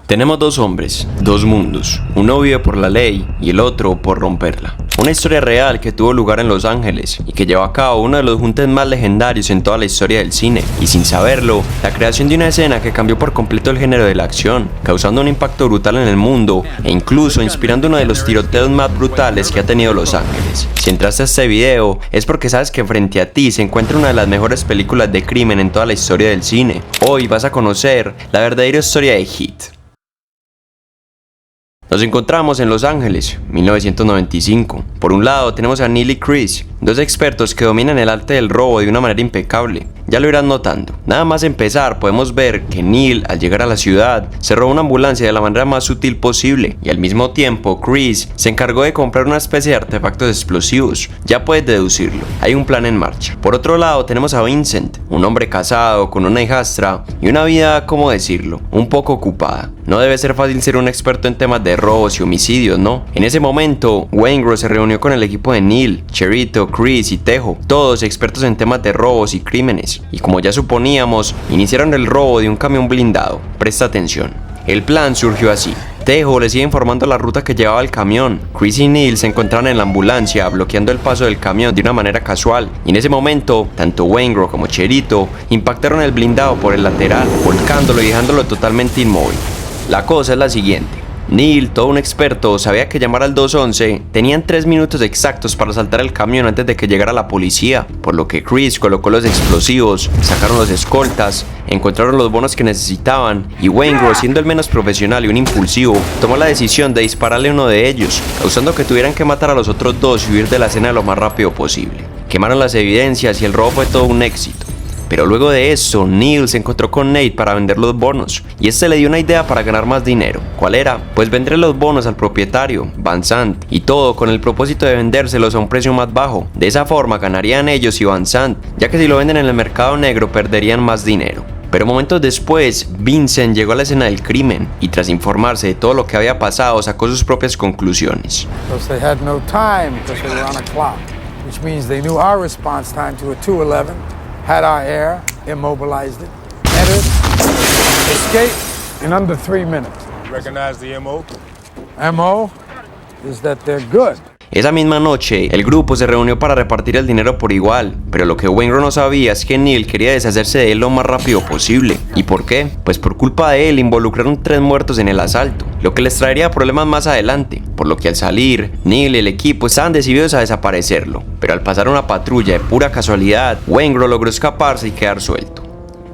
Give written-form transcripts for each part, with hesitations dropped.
Tenemos dos hombres, dos mundos. Uno vive por la ley y el otro por romperla. Una historia real que tuvo lugar en Los Ángeles y que llevó a cabo uno de los juntes más legendarios en toda la historia del cine. Y sin saberlo, la creación de una escena que cambió por completo el género de la acción, causando un impacto brutal en el mundo e incluso inspirando uno de los tiroteos más brutales que ha tenido Los Ángeles. Si entraste a este video es porque sabes que frente a ti se encuentra una de las mejores películas de crimen en toda la historia del cine. Hoy vas a conocer la verdadera historia de Heat. Nos encontramos en Los Ángeles, 1995. Por un lado tenemos a Neil y Chris, dos expertos que dominan el arte del robo de una manera impecable. Ya lo irán notando. Nada más empezar podemos ver que Neil, al llegar a la ciudad, se robó una ambulancia de la manera más sutil posible y al mismo tiempo Chris se encargó de comprar una especie de artefactos explosivos. Ya puedes deducirlo, hay un plan en marcha. Por otro lado tenemos a Vincent, un hombre casado con una hijastra y una vida, ¿cómo decirlo?, un poco ocupada. No debe ser fácil ser un experto en temas de robos y homicidios, ¿no? En ese momento, Waingro se reunió con el equipo de Neil, Cherito, Chris y Tejo, todos expertos en temas de robos y crímenes. Y como ya suponíamos, iniciaron el robo de un camión blindado. Presta atención. El plan surgió así. Tejo les iba informando la ruta que llevaba el camión. Chris y Neil se encontraron en la ambulancia, bloqueando el paso del camión de una manera casual. Y en ese momento, tanto Waingro como Cherito impactaron el blindado por el lateral, volcándolo y dejándolo totalmente inmóvil. La cosa es la siguiente. Neil, todo un experto, sabía que llamar al 211 tenían 3 minutos exactos para saltar el camión antes de que llegara la policía, por lo que Chris colocó los explosivos, sacaron los escoltas, encontraron los bonos que necesitaban y Waingro, siendo el menos profesional y un impulsivo, tomó la decisión de dispararle a uno de ellos, causando que tuvieran que matar a los otros dos y huir de la escena lo más rápido posible. Quemaron las evidencias y el robo fue todo un éxito. Pero luego de eso, Neil se encontró con Nate para vender los bonos, y este le dio una idea para ganar más dinero. ¿Cuál era? Pues vender los bonos al propietario, Van Sant, y todo con el propósito de vendérselos a un precio más bajo. De esa forma ganarían ellos y Van Sant, ya que si lo venden en el mercado negro perderían más dinero. Pero momentos después, Vincent llegó a la escena del crimen y tras informarse de todo lo que había pasado, sacó sus propias conclusiones. Had our air, immobilized it, entered, escaped in under 3 minutes. Recognize the MO? MO is that they're good. Esa misma noche, el grupo se reunió para repartir el dinero por igual, pero lo que Waingro no sabía es que Neil quería deshacerse de él lo más rápido posible. ¿Y por qué? Pues por culpa de él involucraron 3 muertos en el asalto, lo que les traería problemas más adelante, por lo que al salir, Neil y el equipo estaban decididos a desaparecerlo, pero al pasar una patrulla de pura casualidad, Waingro logró escaparse y quedar suelto.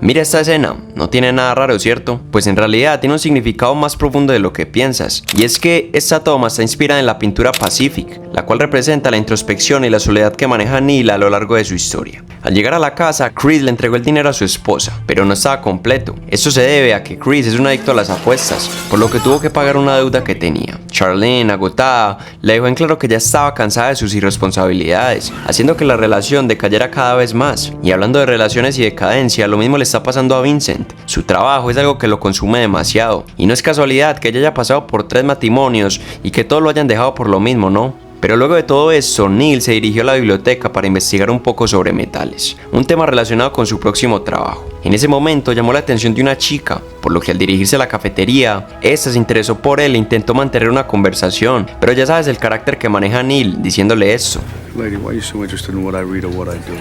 Mira esta escena, no tiene nada raro, ¿cierto? Pues en realidad tiene un significado más profundo de lo que piensas, y es que esta toma está inspirada en la pintura Pacific, la cual representa la introspección y la soledad que maneja Neil a lo largo de su historia. Al llegar a la casa, Chris le entregó el dinero a su esposa, pero no estaba completo. Esto se debe a que Chris es un adicto a las apuestas, por lo que tuvo que pagar una deuda que tenía. Charlene, agotada, le dejó en claro que ya estaba cansada de sus irresponsabilidades, haciendo que la relación decayera cada vez más. Y hablando de relaciones y decadencia, lo mismo le está pasando a Vincent. Su trabajo es algo que lo consume demasiado, y no es casualidad que ella haya pasado por 3 matrimonios y que todos lo hayan dejado por lo mismo, ¿no? Pero luego de todo esto, Neil se dirigió a la biblioteca para investigar un poco sobre metales, un tema relacionado con su próximo trabajo. En ese momento llamó la atención de una chica, por lo que al dirigirse a la cafetería, esta se interesó por él e intentó mantener una conversación, pero ya sabes el carácter que maneja Neil, diciéndole eso. Lady, why are you so interested in what I read or what I do?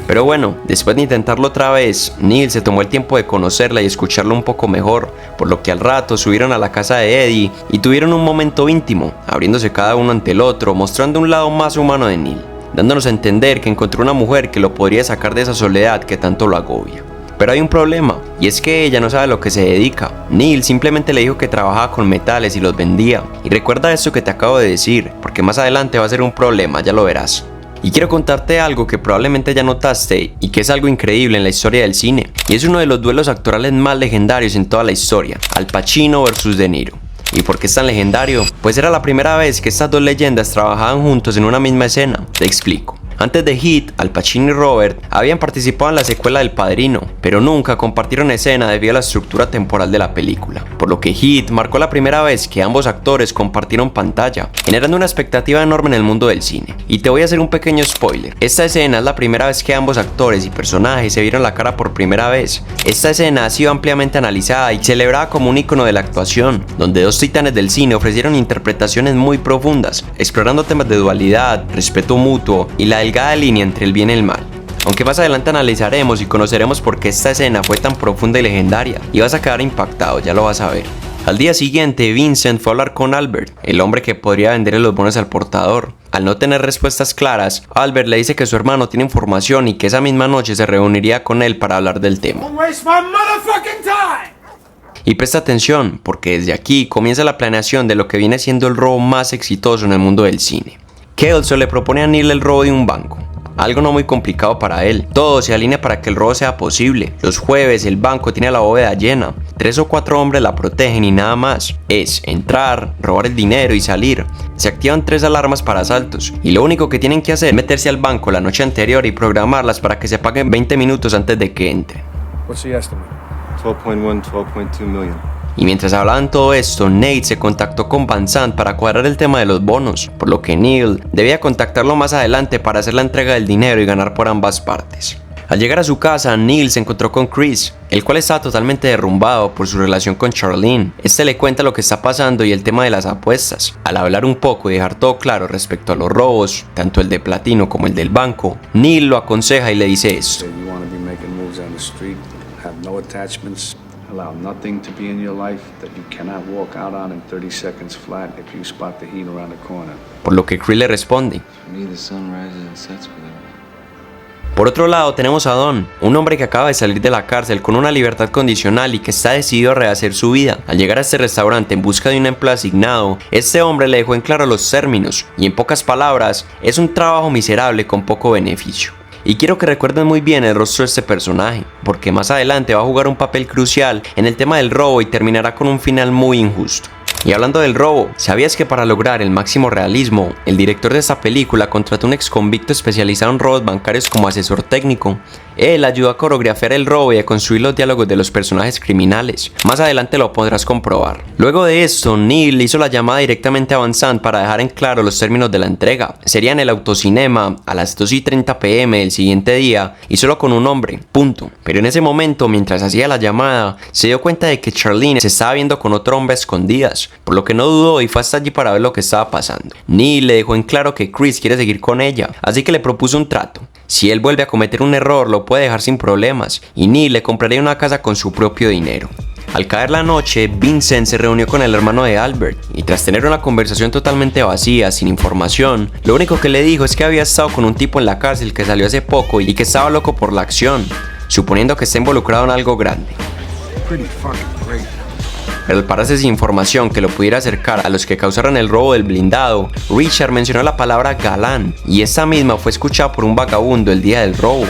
Pero bueno, después de intentarlo otra vez, Neil se tomó el tiempo de conocerla y escucharla un poco mejor, por lo que al rato subieron a la casa de Eddie y tuvieron un momento íntimo, abriéndose cada uno ante el otro, mostrando un lado más humano de Neil, dándonos a entender que encontró una mujer que lo podría sacar de esa soledad que tanto lo agobia. Pero hay un problema, y es que ella no sabe a lo que se dedica. Neil simplemente le dijo que trabajaba con metales y los vendía. Y recuerda esto que te acabo de decir, porque más adelante va a ser un problema, ya lo verás. Y quiero contarte algo que probablemente ya notaste y que es algo increíble en la historia del cine. Y es uno de los duelos actorales más legendarios en toda la historia, Al Pacino versus De Niro. ¿Y por qué es tan legendario? Pues era la primera vez que estas dos leyendas trabajaban juntos en una misma escena. Te explico. Antes de Heat, Al Pacino y Robert habían participado en la secuela del Padrino, pero nunca compartieron escena debido a la estructura temporal de la película, por lo que Heat marcó la primera vez que ambos actores compartieron pantalla, generando una expectativa enorme en el mundo del cine. Y te voy a hacer un pequeño spoiler: esta escena es la primera vez que ambos actores y personajes se vieron la cara por primera vez. Esta escena ha sido ampliamente analizada y celebrada como un icono de la actuación, donde dos titanes del cine ofrecieron interpretaciones muy profundas, explorando temas de dualidad, respeto mutuo y la delgada línea entre el bien y el mal. Aunque más adelante analizaremos y conoceremos por qué esta escena fue tan profunda y legendaria, y vas a quedar impactado, ya lo vas a ver. Al día siguiente, Vincent fue a hablar con Albert, el hombre que podría venderle los bonos al portador. Al no tener respuestas claras, Albert le dice que su hermano tiene información y que esa misma noche se reuniría con él para hablar del tema. Y presta atención, porque desde aquí comienza la planeación de lo que viene siendo el robo más exitoso en el mundo del cine. Kelso le propone a Neil el robo de un banco, algo no muy complicado para él. Todo se alinea para que el robo sea posible. Los jueves el banco tiene la bóveda llena, 3 o 4 hombres la protegen y nada más. Es entrar, robar el dinero y salir. Se activan 3 alarmas para asaltos y lo único que tienen que hacer es meterse al banco la noche anterior y programarlas para que se paguen 20 minutos antes de que entre. What's the estimate? 12.1, 12.2 million. Y mientras hablaban todo esto, Nate se contactó con Van Sant para cuadrar el tema de los bonos, por lo que Neil debía contactarlo más adelante para hacer la entrega del dinero y ganar por ambas partes. Al llegar a su casa, Neil se encontró con Chris, el cual estaba totalmente derrumbado por su relación con Charlene. Este le cuenta lo que está pasando y el tema de las apuestas. Al hablar un poco y dejar todo claro respecto a los robos, tanto el de platino como el del banco, Neil lo aconseja y le dice esto. Allow nothing to be in your life that you cannot walk out on in 30 seconds flat if you spot the heat around the corner. Por lo que Chris le responde. For me, the sun rises and sets with it. Por otro lado tenemos a Don, un hombre que acaba de salir de la cárcel con una libertad condicional y que está decidido a rehacer su vida. Al llegar a este restaurante en busca de un empleo asignado, este hombre le dejó en claro los términos y en pocas palabras, es un trabajo miserable con poco beneficio. Y quiero que recuerden muy bien el rostro de este personaje, porque más adelante va a jugar un papel crucial en el tema del robo y terminará con un final muy injusto. Y hablando del robo, ¿sabías que para lograr el máximo realismo, el director de esta película contrató a un ex convicto especializado en robos bancarios como asesor técnico? Él ayudó a coreografiar el robo y a construir los diálogos de los personajes criminales. Más adelante lo podrás comprobar. Luego de esto, Neil hizo la llamada directamente a Van Sant para dejar en claro los términos de la entrega. Sería en el autocinema a las 2:30 p.m. del siguiente día y solo con un hombre, punto. Pero en ese momento, mientras hacía la llamada, se dio cuenta de que Charlene se estaba viendo con otro hombre a escondidas, por lo que no dudó y fue hasta allí para ver lo que estaba pasando. Neil le dejó en claro que Chris quiere seguir con ella, así que le propuso un trato. Si él vuelve a cometer un error, lo puede dejar sin problemas, y Neil le compraría una casa con su propio dinero. Al caer la noche, Vincent se reunió con el hermano de Albert, y tras tener una conversación totalmente vacía, sin información, lo único que le dijo es que había estado con un tipo en la cárcel que salió hace poco y que estaba loco por la acción, suponiendo que está involucrado en algo grande. Pero al pararse sin información que lo pudiera acercar a los que causaron el robo del blindado, Richard mencionó la palabra galán, y esa misma fue escuchada por un vagabundo el día del robo.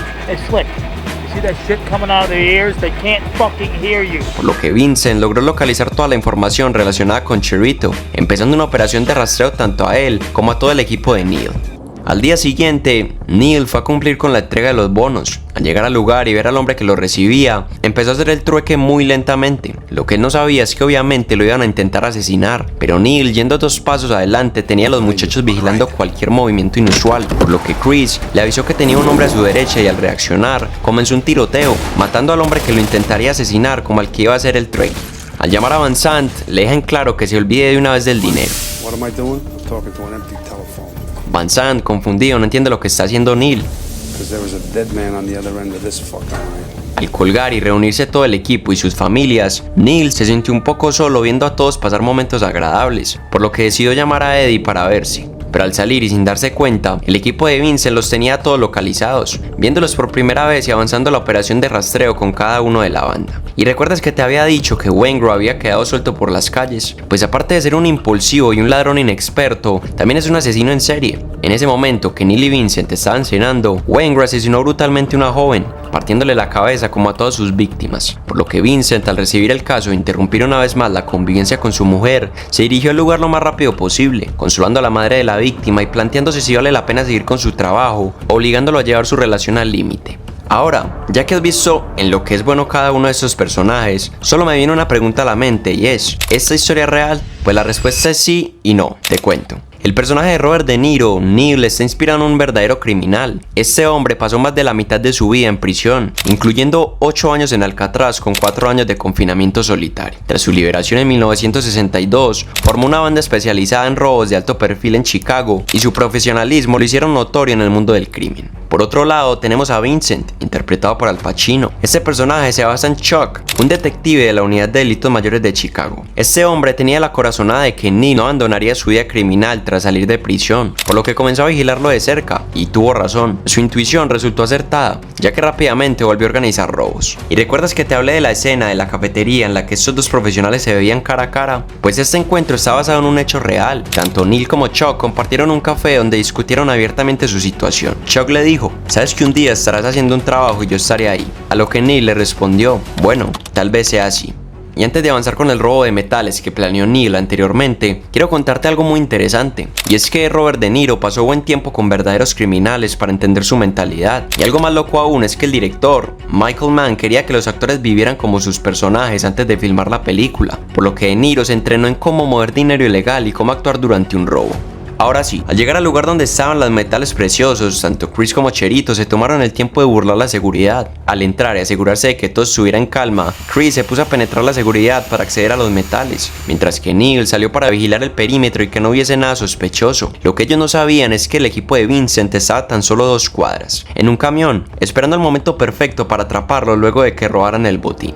Por lo que Vincent logró localizar toda la información relacionada con Cherito, empezando una operación de rastreo tanto a él como a todo el equipo de Neil. Al día siguiente, Neil fue a cumplir con la entrega de los bonos. Al llegar al lugar y ver al hombre que lo recibía, empezó a hacer el trueque muy lentamente. Lo que él no sabía es que obviamente lo iban a intentar asesinar, pero Neil, yendo 2 pasos adelante, tenía a los muchachos vigilando cualquier movimiento inusual, por lo que Chris le avisó que tenía un hombre a su derecha y al reaccionar, comenzó un tiroteo, matando al hombre que lo intentaría asesinar como al que iba a hacer el trueque. Al llamar a Van Sant, le deja en claro que se olvide de una vez del dinero. Van Sant, confundido, no entiende lo que está haciendo Neil. Al colgar y reunirse todo el equipo y sus familias, Neil se sintió un poco solo viendo a todos pasar momentos agradables, por lo que decidió llamar a Eddie para verse. Pero al salir y sin darse cuenta, el equipo de Vincent los tenía a todos localizados, viéndolos por primera vez y avanzando la operación de rastreo con cada uno de la banda. Y recuerdas que te había dicho que Waingro había quedado suelto por las calles. Pues aparte de ser un impulsivo y un ladrón inexperto, también es un asesino en serie. En ese momento que Neil y Vincent estaban cenando, Waingro asesinó brutalmente a una joven, partiéndole la cabeza como a todas sus víctimas. Por lo que Vincent, al recibir el caso e interrumpir una vez más la convivencia con su mujer, se dirigió al lugar lo más rápido posible, consolando a la madre de la víctima y planteándose si vale la pena seguir con su trabajo, obligándolo a llevar su relación al límite. Ahora, ya que has visto en lo que es bueno cada uno de estos personajes, solo me viene una pregunta a la mente y es, ¿esta historia es real? Pues la respuesta es sí y no, te cuento. El personaje de Robert De Niro, Neil, está inspirado en un verdadero criminal. Este hombre pasó más de la mitad de su vida en prisión, incluyendo 8 años en Alcatraz con 4 años de confinamiento solitario. Tras su liberación en 1962, formó una banda especializada en robos de alto perfil en Chicago y su profesionalismo lo hicieron notorio en el mundo del crimen. Por otro lado, tenemos a Vincent, interpretado por Al Pacino. Este personaje se basa en Chuck, un detective de la Unidad de Delitos Mayores de Chicago. Este hombre tenía la corazonada de que Neil no abandonaría su vida criminal tras salir de prisión, por lo que comenzó a vigilarlo de cerca, y tuvo razón. Su intuición resultó acertada, ya que rápidamente volvió a organizar robos. ¿Y recuerdas que te hablé de la escena de la cafetería en la que estos dos profesionales se veían cara a cara? Pues este encuentro está basado en un hecho real. Tanto Neil como Chuck compartieron un café donde discutieron abiertamente su situación. Chuck le dijo, sabes que un día estarás haciendo un trabajo y yo estaré ahí. A lo que Neil le respondió, bueno, tal vez sea así. Y antes de avanzar con el robo de metales que planeó Neil anteriormente, quiero contarte algo muy interesante. Y es que Robert De Niro pasó buen tiempo con verdaderos criminales para entender su mentalidad. Y algo más loco aún es que el director, Michael Mann, quería que los actores vivieran como sus personajes antes de filmar la película. Por lo que De Niro se entrenó en cómo mover dinero ilegal y cómo actuar durante un robo. Ahora sí, al llegar al lugar donde estaban los metales preciosos, tanto Chris como Cherito se tomaron el tiempo de burlar la seguridad. Al entrar y asegurarse de que todo estuviera en calma, Chris se puso a penetrar la seguridad para acceder a los metales, mientras que Neil salió para vigilar el perímetro y que no hubiese nada sospechoso. Lo que ellos no sabían es que el equipo de Vincent estaba a tan solo 2 cuadras, en un camión, esperando el momento perfecto para atraparlo luego de que robaran el botín.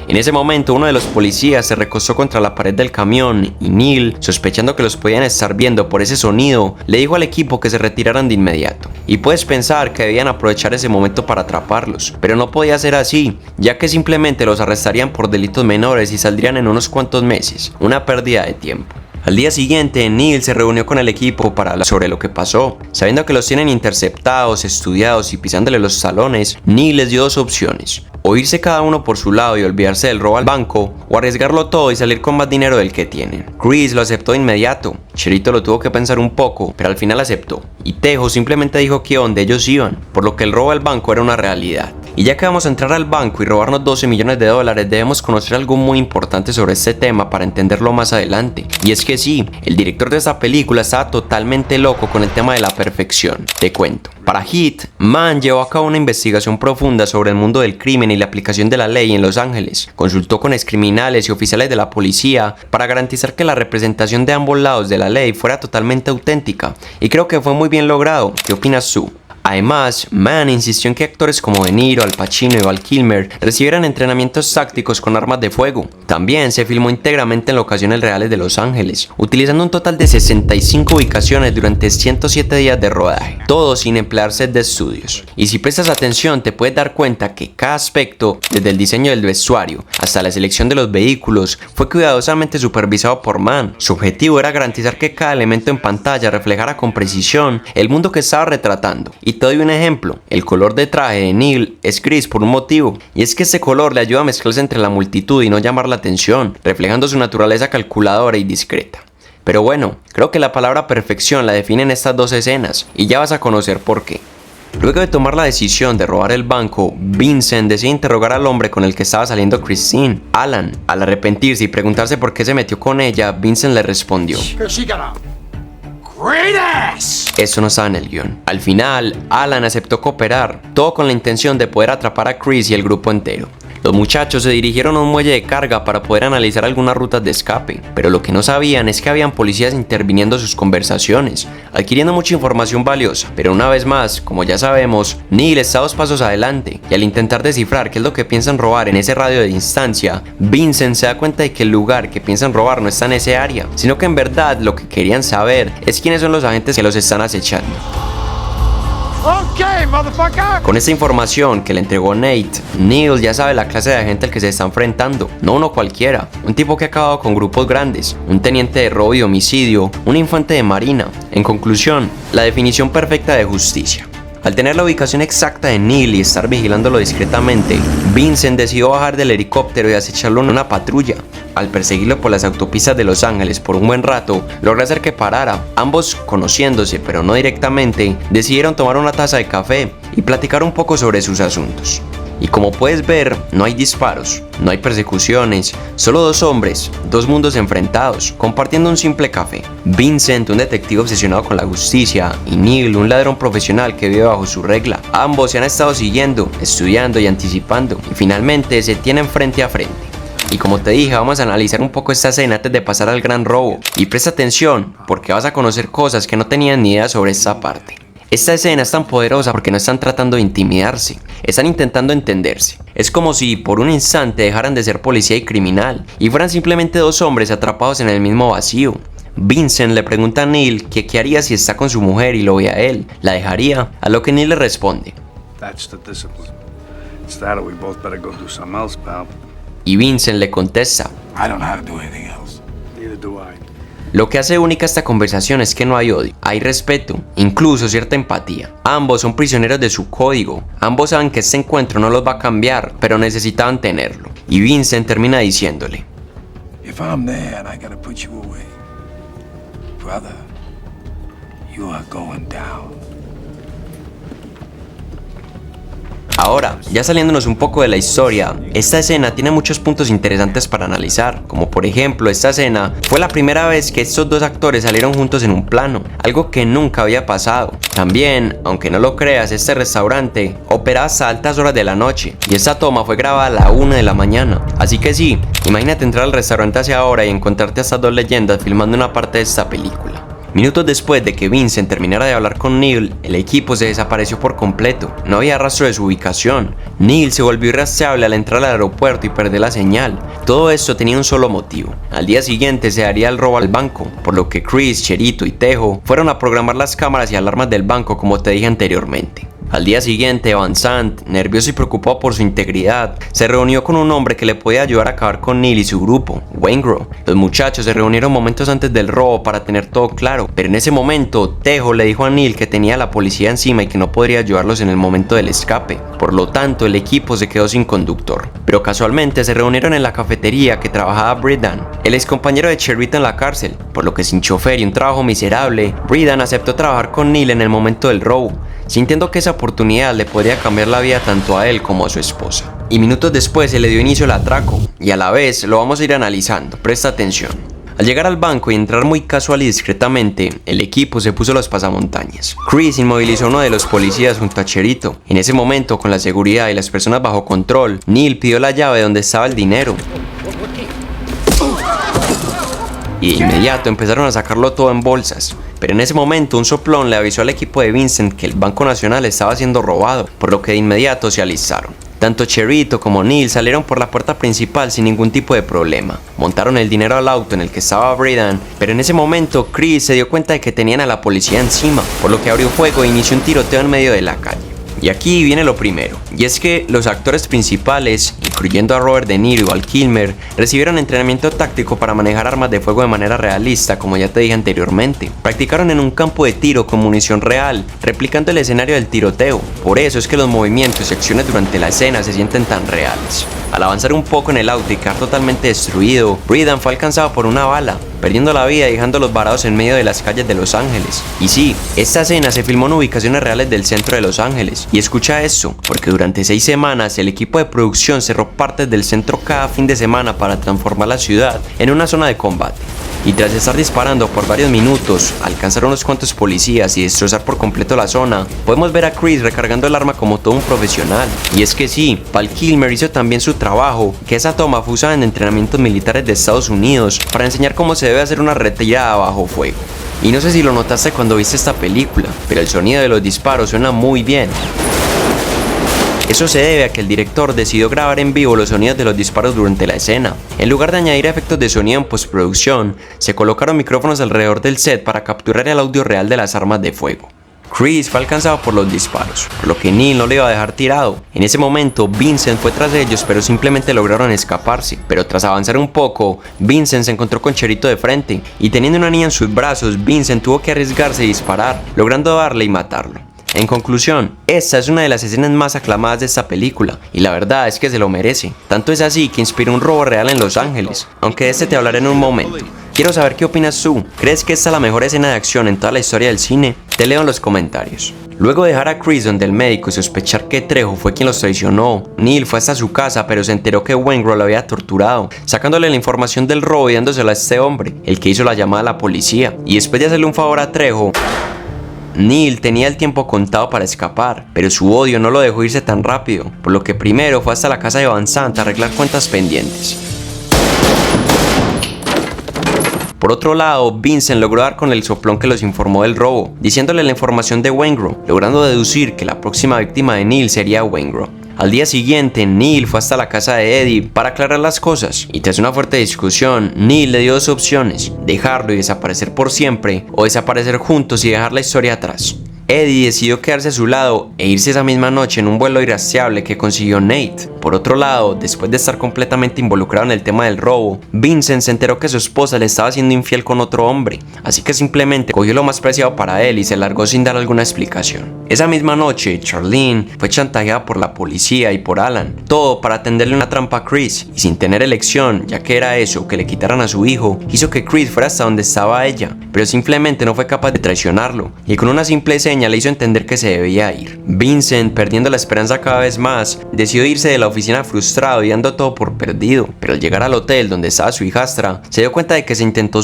En ese momento uno de los policías se recostó contra la pared del camión y Neil, sospechando que los podían estar viendo por ese sonido, le dijo al equipo que se retiraran de inmediato. Y puedes pensar que debían aprovechar ese momento para atraparlos, pero no podía ser así, ya que simplemente los arrestarían por delitos menores y saldrían en unos cuantos meses, una pérdida de tiempo. Al día siguiente, Neil se reunió con el equipo para hablar sobre lo que pasó. Sabiendo que los tienen interceptados, estudiados y pisándole los talones, Neil les dio 2 opciones: o irse cada uno por su lado y olvidarse del robo al banco, o arriesgarlo todo y salir con más dinero del que tienen. Chris lo aceptó de inmediato. Cherito lo tuvo que pensar un poco, pero al final aceptó. Y Tejo simplemente dijo que a donde ellos iban, por lo que el robo al banco era una realidad. Y ya que vamos a entrar al banco y robarnos $12 millones, debemos conocer algo muy importante sobre este tema para entenderlo más adelante. Y es que sí, el director de esta película estaba totalmente loco con el tema de la perfección. Te cuento. Para Heat, Mann llevó a cabo una investigación profunda sobre el mundo del crimen y la aplicación de la ley en Los Ángeles. Consultó con excriminales y oficiales de la policía para garantizar que la representación de ambos lados de la ley fuera totalmente auténtica. Y creo que fue muy bien logrado. ¿Qué opinas tú? Además, Mann insistió en que actores como De Niro, Al Pacino y Val Kilmer recibieran entrenamientos tácticos con armas de fuego. También se filmó íntegramente en locaciones reales de Los Ángeles, utilizando un total de 65 ubicaciones durante 107 días de rodaje, todo sin emplear set de estudios. Y si prestas atención, te puedes dar cuenta que cada aspecto, desde el diseño del vestuario hasta la selección de los vehículos, fue cuidadosamente supervisado por Mann. Su objetivo era garantizar que cada elemento en pantalla reflejara con precisión el mundo que estaba retratando. Y te doy un ejemplo: el color de traje de Neil es gris por un motivo, y es que este color le ayuda a mezclarse entre la multitud y no llamar la atención, reflejando su naturaleza calculadora y discreta. Pero bueno, creo que la palabra perfección la definen estas 2 escenas, y ya vas a conocer por qué. Luego de tomar la decisión de robar el banco, Vincent decide interrogar al hombre con el que estaba saliendo Christine, Alan. Al arrepentirse y preguntarse por qué se metió con ella, Vincent le respondió: eso no estaba en el guión. Al final, Alan aceptó cooperar, todo con la intención de poder atrapar a Chris y el grupo entero. Los muchachos se dirigieron a un muelle de carga para poder analizar algunas rutas de escape, pero lo que no sabían es que habían policías interviniendo en sus conversaciones, adquiriendo mucha información valiosa. Pero una vez más, como ya sabemos, Neil está 2 pasos adelante, y al intentar descifrar qué es lo que piensan robar en ese radio de distancia, Vincent se da cuenta de que el lugar que piensan robar no está en ese área, sino que en verdad lo que querían saber es quiénes son los agentes que los están acechando. Okay, motherfucker. Con esta información que le entregó Nate, Neil ya sabe la clase de agente al que se está enfrentando, no uno cualquiera, un tipo que ha acabado con grupos grandes, un teniente de robo y homicidio, un infante de marina. En conclusión, la definición perfecta de justicia. Al tener la ubicación exacta de Neil y estar vigilándolo discretamente, Vincent decidió bajar del helicóptero y acecharlo en una patrulla. Al perseguirlo por las autopistas de Los Ángeles por un buen rato, logró hacer que parara. Ambos, conociéndose pero no directamente, decidieron tomar una taza de café y platicar un poco sobre sus asuntos. Y como puedes ver, no hay disparos, no hay persecuciones, solo dos hombres, dos mundos enfrentados, compartiendo un simple café. Vincent, un detective obsesionado con la justicia, y Neil, un ladrón profesional que vive bajo su regla. Ambos se han estado siguiendo, estudiando y anticipando, y finalmente se tienen frente a frente. Y como te dije, vamos a analizar un poco esta escena antes de pasar al gran robo. Y presta atención, porque vas a conocer cosas que no tenías ni idea sobre esta parte. Esta escena es tan poderosa porque no están tratando de intimidarse, están intentando entenderse. Es como si por un instante dejaran de ser policía y criminal y fueran simplemente dos hombres atrapados en el mismo vacío. Vincent le pregunta a Neil que qué haría si está con su mujer y lo ve a él. ¿La dejaría? A lo que Neil le responde. That's the discipline. It's that or we both better go do something else, pal. Y Vincent le contesta. I don't know how to do anything else. Neither do I. Lo que hace única esta conversación es que no hay odio, hay respeto, incluso cierta empatía. Ambos son prisioneros de su código, ambos saben que este encuentro no los va a cambiar, pero necesitaban tenerlo. Y Vincent termina diciéndole: If I'm there and I gotta put you away, brother, you are going down. Ahora, ya saliéndonos un poco de la historia, esta escena tiene muchos puntos interesantes para analizar, como por ejemplo, esta escena fue la primera vez que estos dos actores salieron juntos en un plano, algo que nunca había pasado. También, aunque no lo creas, este restaurante opera hasta altas horas de la noche, y esta toma fue grabada a la 1 de la mañana. Así que sí, imagínate entrar al restaurante hacia ahora y encontrarte a estas dos leyendas filmando una parte de esta película. Minutos después de que Vincent terminara de hablar con Neil, el equipo se desapareció por completo. No había rastro de su ubicación. Neil se volvió irrastreable al entrar al aeropuerto y perder la señal. Todo esto tenía un solo motivo. Al día siguiente se daría el robo al banco, por lo que Chris, Cherito y Tejo fueron a programar las cámaras y alarmas del banco como te dije anteriormente. Al día siguiente, Van Sant, nervioso y preocupado por su integridad, se reunió con un hombre que le podía ayudar a acabar con Neil y su grupo, Waingro. Los muchachos se reunieron momentos antes del robo para tener todo claro, pero en ese momento, Tejo le dijo a Neil que tenía a la policía encima y que no podría ayudarlos en el momento del escape. Por lo tanto, el equipo se quedó sin conductor. Pero casualmente se reunieron en la cafetería que trabajaba Bridan, el ex compañero de Cherito en la cárcel, por lo que sin chofer y un trabajo miserable, Bridan aceptó trabajar con Neil en el momento del robo, sintiendo que esa oportunidad le podría cambiar la vida tanto a él como a su esposa. Y minutos después se le dio inicio al atraco, y a la vez lo vamos a ir analizando, presta atención. Al llegar al banco y entrar muy casual y discretamente, el equipo se puso los pasamontañas. Chris inmovilizó a uno de los policías junto a Cherito. En ese momento, con la seguridad y las personas bajo control, Neil pidió la llave donde estaba el dinero. Y de inmediato empezaron a sacarlo todo en bolsas. Pero en ese momento un soplón le avisó al equipo de Vincent que el Banco Nacional estaba siendo robado, por lo que de inmediato se alistaron. Tanto Cherito como Neil salieron por la puerta principal sin ningún tipo de problema. Montaron el dinero al auto en el que estaba Bridan, pero en ese momento Chris se dio cuenta de que tenían a la policía encima, por lo que abrió fuego e inició un tiroteo en medio de la calle. Y aquí viene lo primero, y es que los actores principales, incluyendo a Robert De Niro y Val Kilmer, recibieron entrenamiento táctico para manejar armas de fuego de manera realista, como ya te dije anteriormente. Practicaron en un campo de tiro con munición real, replicando el escenario del tiroteo. Por eso es que los movimientos y acciones durante la escena se sienten tan reales. Al avanzar un poco en el auto y quedar totalmente destruido, Bridan fue alcanzado por una bala, perdiendo la vida y dejándolos varados en medio de las calles de Los Ángeles. Y sí, esta escena se filmó en ubicaciones reales del centro de Los Ángeles. Y escucha esto, porque durante 6 semanas el equipo de producción cerró partes del centro cada fin de semana para transformar la ciudad en una zona de combate. Y tras estar disparando por varios minutos, alcanzar a unos cuantos policías y destrozar por completo la zona, podemos ver a Chris recargando el arma como todo un profesional. Y es que sí, Val Kilmer hizo también su trabajo, que esa toma fue usada en entrenamientos militares de Estados Unidos para enseñar cómo se debe hacer una retirada bajo fuego. Y no sé si lo notaste cuando viste esta película, pero el sonido de los disparos suena muy bien. Eso se debe a que el director decidió grabar en vivo los sonidos de los disparos durante la escena. En lugar de añadir efectos de sonido en postproducción, se colocaron micrófonos alrededor del set para capturar el audio real de las armas de fuego. Chris fue alcanzado por los disparos, por lo que Neil no le iba a dejar tirado. En ese momento, Vincent fue tras ellos, pero simplemente lograron escaparse. Pero tras avanzar un poco, Vincent se encontró con Cherito de frente, y teniendo una niña en sus brazos, Vincent tuvo que arriesgarse y disparar, logrando darle y matarlo. En conclusión, esta es una de las escenas más aclamadas de esta película, y la verdad es que se lo merece. Tanto es así que inspiró un robo real en Los Ángeles, aunque de este te hablaré en un momento. Quiero saber qué opinas tú. ¿Crees que esta es la mejor escena de acción en toda la historia del cine? Te leo en los comentarios. Luego de dejar a Chris donde el médico y sospechar que Trejo fue quien los traicionó, Neil fue hasta su casa pero se enteró que Waingro lo había torturado, sacándole la información del robo y dándosela a este hombre, el que hizo la llamada a la policía. Y después de hacerle un favor a Trejo, Neil tenía el tiempo contado para escapar, pero su odio no lo dejó irse tan rápido, por lo que primero fue hasta la casa de Van Sant a arreglar cuentas pendientes. Por otro lado, Vincent logró dar con el soplón que los informó del robo, diciéndole la información de Waingro, logrando deducir que la próxima víctima de Neil sería Waingro. Al día siguiente, Neil fue hasta la casa de Eddie para aclarar las cosas, y tras una fuerte discusión, Neil le dio dos opciones: dejarlo y desaparecer por siempre, o desaparecer juntos y dejar la historia atrás. Eddie decidió quedarse a su lado e irse esa misma noche en un vuelo irrastreable que consiguió Nate. Por otro lado, después de estar completamente involucrado en el tema del robo, Vincent se enteró que su esposa le estaba siendo infiel con otro hombre, así que simplemente cogió lo más preciado para él y se largó sin dar alguna explicación. Esa misma noche, Charlene fue chantajeada por la policía y por Alan, todo para tenderle una trampa a Chris, y sin tener elección, ya que era eso, que le quitaran a su hijo, hizo que Chris fuera hasta donde estaba ella, pero simplemente no fue capaz de traicionarlo, y con una simple seña le hizo entender que se debía ir. Vincent, perdiendo la esperanza cada vez más, decidió irse de la oficina frustrado y dando todo por perdido, pero al llegar al hotel donde estaba su hijastra, se dio cuenta de que se intentó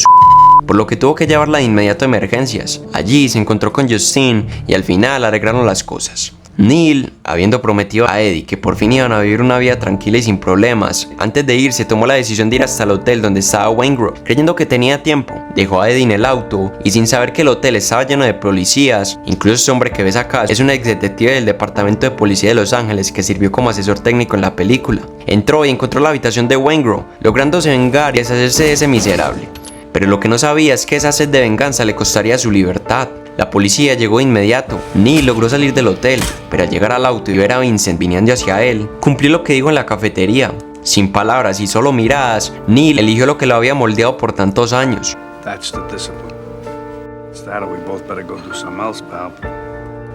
por lo que tuvo que llevarla de inmediato a emergencias. Allí se encontró con Justine y al final arreglaron las cosas. Neil, habiendo prometido a Eddie que por fin iban a vivir una vida tranquila y sin problemas, antes de irse tomó la decisión de ir hasta el hotel donde estaba Waingro, creyendo que tenía tiempo. Dejó a Eddie en el auto y sin saber que el hotel estaba lleno de policías. Incluso este hombre que ves acá es un ex detective del departamento de policía de Los Ángeles que sirvió como asesor técnico en la película. Entró y encontró la habitación de Waingro, lográndose vengar y deshacerse de ese miserable. Pero lo que no sabía es que esa sed de venganza le costaría su libertad. La policía llegó de inmediato. Neil logró salir del hotel, pero al llegar al auto y ver a Vincent viniendo hacia él, cumplió lo que dijo en la cafetería. Sin palabras y solo miradas, Neil eligió lo que lo había moldeado por tantos años. That's the discipline. It's that or we both better go do something else, pal.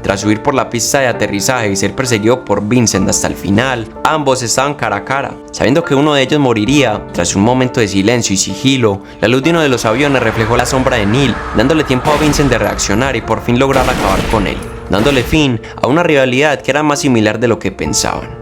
Tras huir por la pista de aterrizaje y ser perseguido por Vincent hasta el final, ambos estaban cara a cara. Sabiendo que uno de ellos moriría, tras un momento de silencio y sigilo, la luz de uno de los aviones reflejó la sombra de Neil, dándole tiempo a Vincent de reaccionar y por fin lograr acabar con él, dándole fin a una rivalidad que era más similar de lo que pensaban.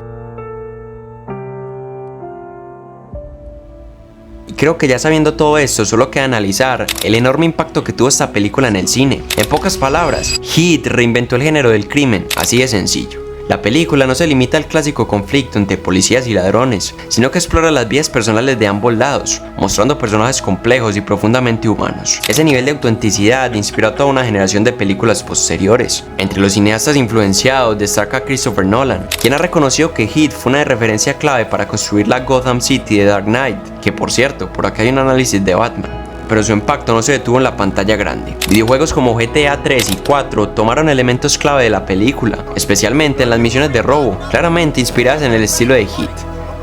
Creo que ya sabiendo todo esto, solo queda analizar el enorme impacto que tuvo esta película en el cine. En pocas palabras, Heat reinventó el género del crimen, así de sencillo. La película no se limita al clásico conflicto entre policías y ladrones, sino que explora las vidas personales de ambos lados, mostrando personajes complejos y profundamente humanos. Ese nivel de autenticidad inspiró a toda una generación de películas posteriores. Entre los cineastas influenciados destaca Christopher Nolan, quien ha reconocido que Heat fue una referencia clave para construir la Gotham City de Dark Knight, que por cierto, por acá hay un análisis de Batman. Pero su impacto no se detuvo en la pantalla grande. Videojuegos como GTA 3 y 4 tomaron elementos clave de la película, especialmente en las misiones de robo, claramente inspiradas en el estilo de Heat.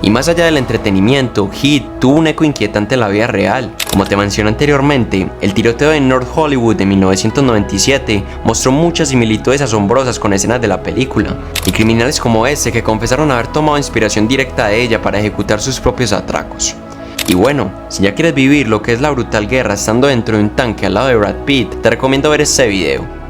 Y más allá del entretenimiento, Heat tuvo un eco inquietante en la vida real. Como te mencioné anteriormente, el tiroteo de North Hollywood de 1997 mostró muchas similitudes asombrosas con escenas de la película, y criminales como este que confesaron haber tomado inspiración directa de ella para ejecutar sus propios atracos. Y bueno, si ya quieres vivir lo que es la brutal guerra estando dentro de un tanque al lado de Brad Pitt, te recomiendo ver este video.